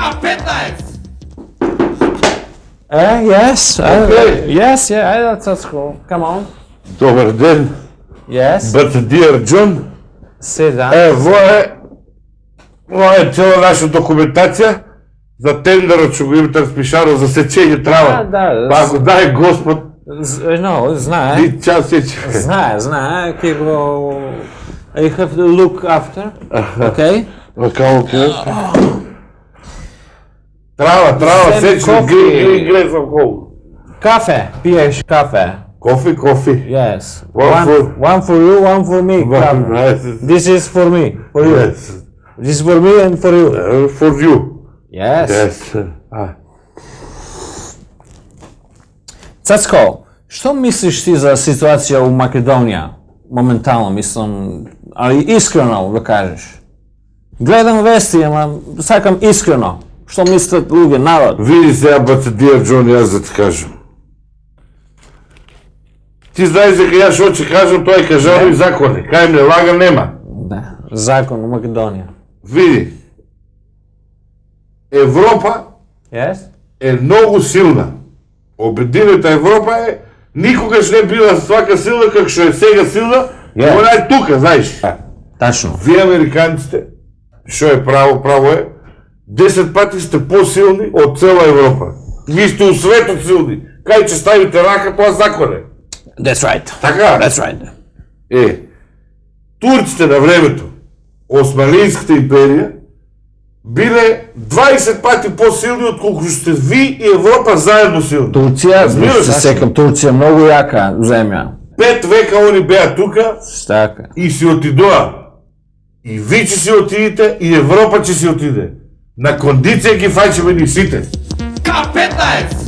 K15! Yes. Okay. Yes, yeah, that's cool. Come on. Добър ден, Yes. but dear John, Sit down. това е цяла наша документация за тендера, че го имате разпишано за сечение трава. Да. Па го дай Господ, No, знае. и час сече. Знае. Ке го... I have to look after. Okay? Окей. Трава, сече, грей съм хол. Кафе. Пиеш кафе. Кофи. Yes. One One for you, one for me. This is for me. For you. Yes. This is for me and for you. For you. Yes. Yes. Цацко, що мислиш ти за ситуация у Македония? Моментално мислам, али искрено да кажеш. Гледам вести, ама сакам искрено. Що мислят луѓе, народ? Види сега, dear John, аз да ти кажем. Ти знаеш дека ја што ќе кажам, тоа е кажано и закони. Кај не лага нема. Да, закон у Македонија. Види, Европа Yes? е многу силна. Обединета Европа е никогаш не била свака силна како што е сега силна, Yes. она е тука, знаеш. Тачно. Вие американците, што е право е, 10 пати сте по-силни од цела Европа. Вие сте у светот силни. Кај ќе ставите рака, тоа закон е. That's right. Така? That's right. Турците на времето, Османлийската империја, биле 20 пати по-силни отколку сте ви и Европа заедно силни. Турција, Разбираш, се секам, Турција многу јака земја. 5 века они беа тука Така. и си отидоа. И ви ќе си отидете и Европа ќе си отиде. На кондиција ги фаќаме ни сите. К15!